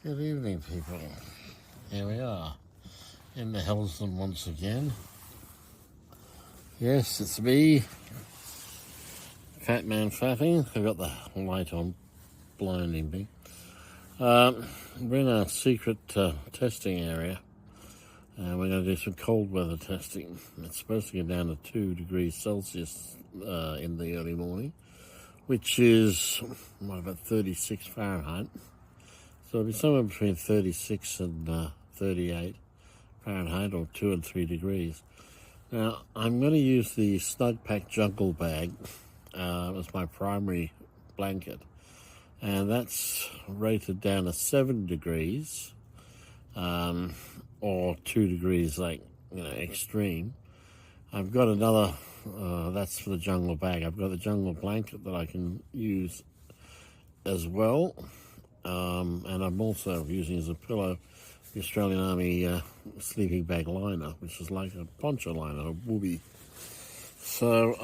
Good evening, people. Here we are in the Helsdon once again. Yes, it's me, Fat Man Faffing. I've got the light on, blinding me. We're in our secret testing area, and we're going to do some cold weather testing. It's supposed to get down to 2 degrees Celsius in the early morning, which is about 36 Fahrenheit. So it'll be somewhere between 36 and 38 Fahrenheit, or 2 and 3 degrees. Now, I'm going to use the SNUGPAK Jungle Bag as my primary blanket. And that's rated down to 7 degrees, or 2 degrees, extreme. I've got another, that's for the jungle bag. I've got a jungle blanket that I can use as well. And I'm also using as a pillow the Australian Army sleeping bag liner, which is like a poncho liner, a bivy. So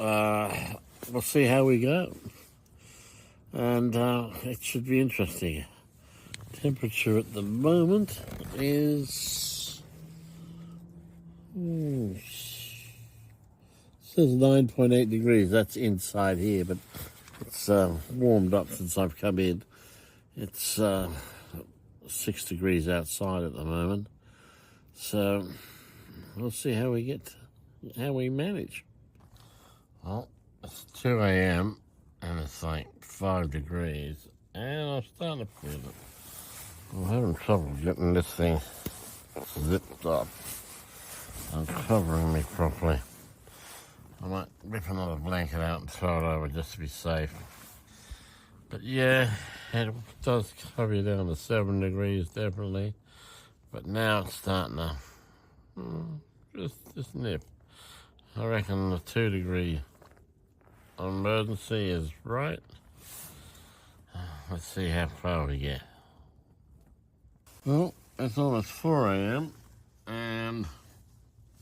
we'll see how we go. And it should be interesting. Temperature at the moment is, it says 9.8 degrees. That's inside here, but it's warmed up since I've come in. It's 6 degrees outside at the moment. So we'll see how we manage. Well, it's 2 a.m. and it's like 5 degrees, and I'm starting to feel it. I'm having trouble getting this thing zipped up and covering me properly. I might rip another blanket out and throw it over just to be safe. But yeah, it does cover you down to 7 degrees, definitely. But now it's starting to just nip. I reckon the 2 degree emergency is right. Let's see how far we get. Well, it's almost 4 a.m. and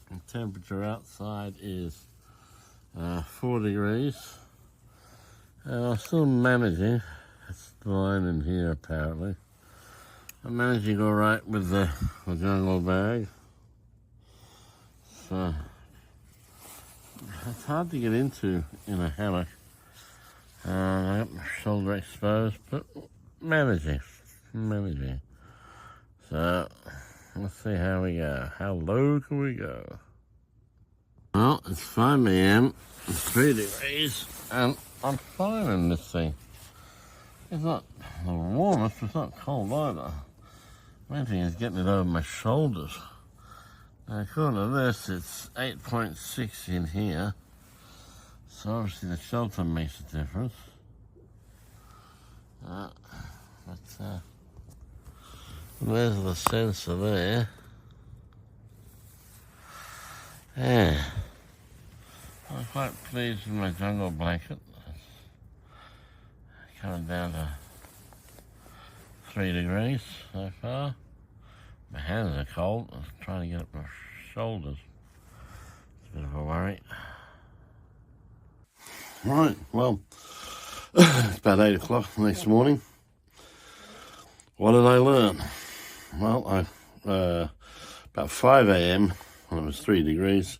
the temperature outside is 4 degrees. And I'm still managing. It's fine in here, apparently. I'm managing all right with the jungle bag. So it's hard to get into in a hammock. I got my shoulder exposed, but managing. So let's see how we go. How low can we go? Well, it's 5 a.m. It's 3 degrees, and I'm fine in this thing. It's not the warmest, it's not cold either. The main thing is getting it over my shoulders. Now, according to this, it's 8.6 in here. So obviously the shelter makes a difference. There's the sensor there. Yeah. I'm quite pleased with my jungle blanket. It's coming down to 3 degrees so far. My hands are cold. I'm trying to get up my shoulders. It's a bit of a worry. Right, well, it's about 8 o'clock the next morning. What did I learn? Well, about 5 a.m, when it was 3 degrees,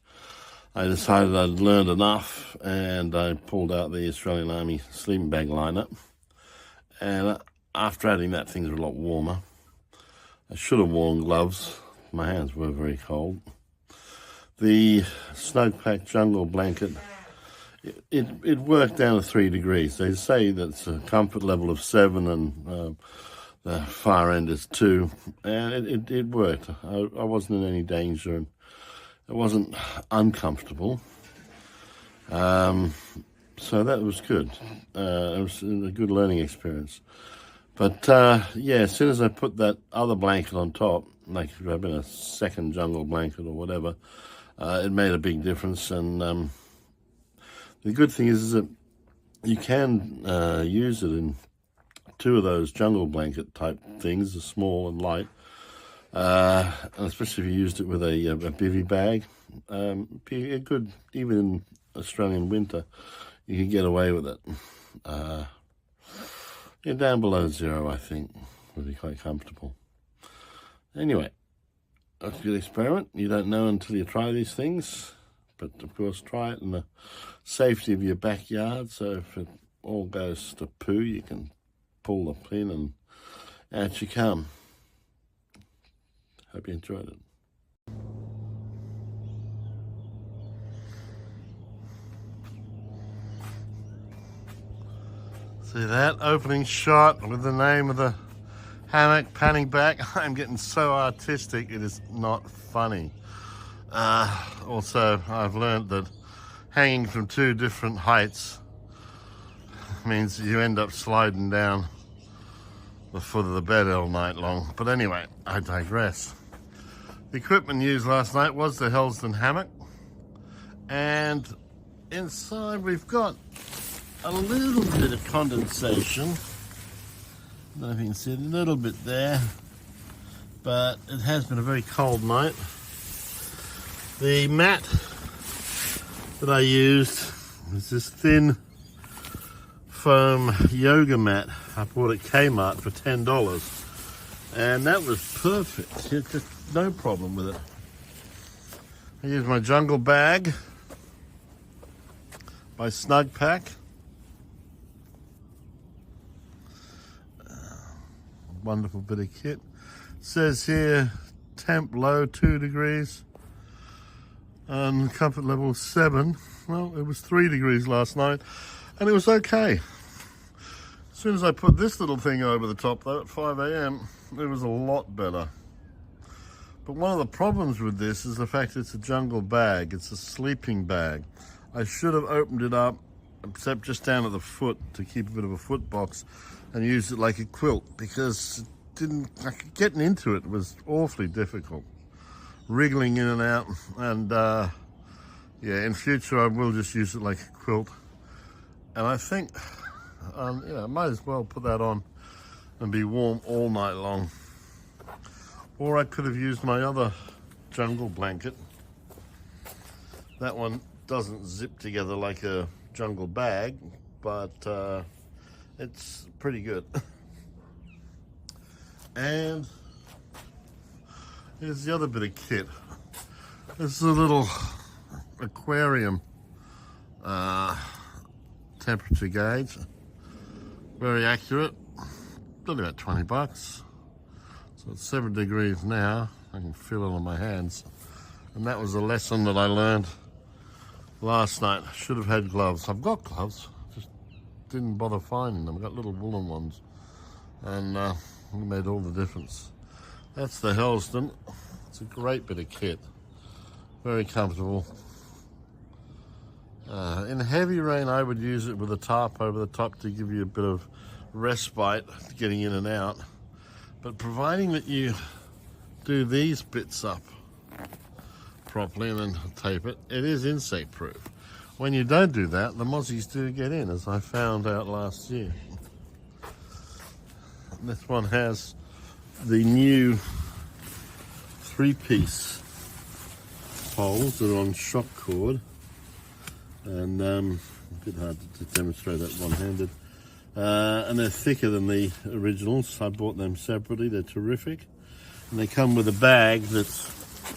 I decided I'd learned enough, and I pulled out the Australian Army sleeping bag liner. And after adding that, things were a lot warmer. I should have worn gloves. My hands were very cold. The SNUGPAK Jungle Blanket, it worked down to 3 degrees. They say that's a comfort level of 7, and the far end is 2, and it worked. I wasn't in any danger, and it wasn't uncomfortable. So that was good. It was a good learning experience. But yeah, as soon as I put that other blanket on top, like if I've been a second jungle blanket or whatever, it made a big difference. And the good thing is that you can use it in 2 of those jungle blanket type things, are small and light, and especially if you used it with a bivy bag. Be a good, even in Australian winter, you can get away with it. Yeah, down below 0, I think, would be quite comfortable. Anyway, that's a good experiment. You don't know until you try these things. But of course, try it in the safety of your backyard. So if it all goes to poo, you can pull the pin and out you come. Hope you enjoyed it. See that opening shot with the name of the hammock panning back? I'm getting so artistic, it is not funny. Also, I've learned that hanging from two different heights means you end up sliding down the foot of the bed all night long. But anyway, I digress. The equipment used last night was the Helsdon Hammock, and inside we've got a little bit of condensation. I don't know if you can see a little bit there, but it has been a very cold night. The mat that I used was this thin foam yoga mat I bought at Kmart for $10, and that was perfect. Just no problem with it. I used my jungle bag by SNUGPAK. Wonderful bit of kit. It says here temp low 2 degrees and comfort level 7. Well, it was 3 degrees last night and it was okay. As soon as I put this little thing over the top though at 5 a.m, it was a lot better. But one of the problems with this is the fact it's a jungle bag. It's a sleeping bag. I should have opened it up, except just down at the foot, to keep a bit of a foot box and use it like a quilt, because getting into it was awfully difficult. Wriggling in and out, and yeah, in future I will just use it like a quilt. And I think, you know, I might as well put that on and be warm all night long. Or I could have used my other jungle blanket. That one doesn't zip together like a jungle bag, but it's pretty good. And here's the other bit of kit. This is a little aquarium temperature gauge. Very accurate. Only about 20 bucks. So it's 7 degrees now. I can feel it on my hands. And that was a lesson that I learned last night. I should have had gloves. I've got gloves, just didn't bother finding them. I've got little woolen ones, and it made all the difference. That's the Helsdon. It's a great bit of kit. Very comfortable. In heavy rain, I would use it with a tarp over the top to give you a bit of respite getting in and out. But providing that you do these bits up properly and then tape it, it is insect proof. When you don't do that, the mozzies do get in, as I found out last year. This one has the new 3-piece poles that are on shock cord, and a bit hard to demonstrate that one-handed. And they're thicker than the originals. I bought them separately. They're terrific. And they come with a bag that's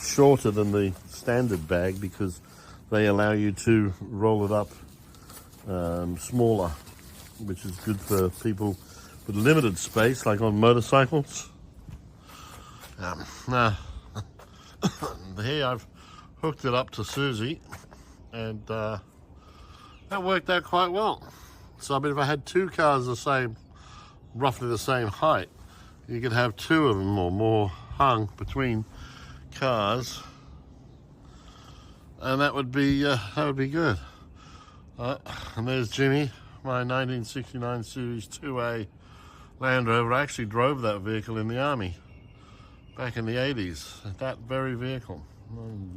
shorter than the standard bag because they allow you to roll it up smaller, which is good for people with limited space, like on motorcycles. Now, here I've hooked it up to Susie, and that worked out quite well. So I mean, if I had 2 cars roughly the same height, you could have 2 of them or more hung between cars, and that would be good. And there's Jimmy, my 1969 Series 2A Land Rover. I actually drove that vehicle in the army back in the 80s. That very vehicle.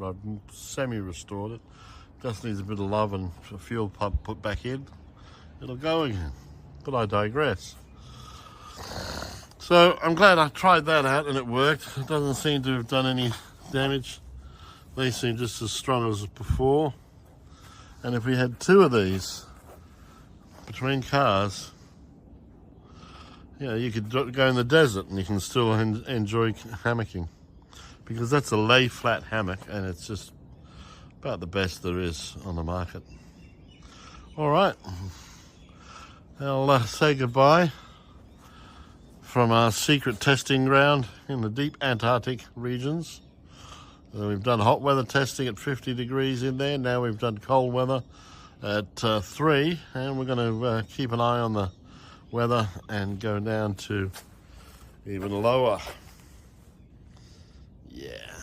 I've semi-restored it. Just needs a bit of love and a fuel pump put back in. It'll go again. But I digress. So I'm glad I tried that out and it worked. It doesn't seem to have done any damage. They seem just as strong as before. And if we had 2 of these between cars, you know, you could go in the desert and you can still enjoy hammocking, because that's a lay flat hammock and it's just about the best there is on the market. All right, I'll say goodbye from our secret testing ground in the deep Antarctic regions. We've done hot weather testing at 50 degrees in there. Now we've done cold weather at 3, and we're going to keep an eye on the weather and go down to even lower. Yeah.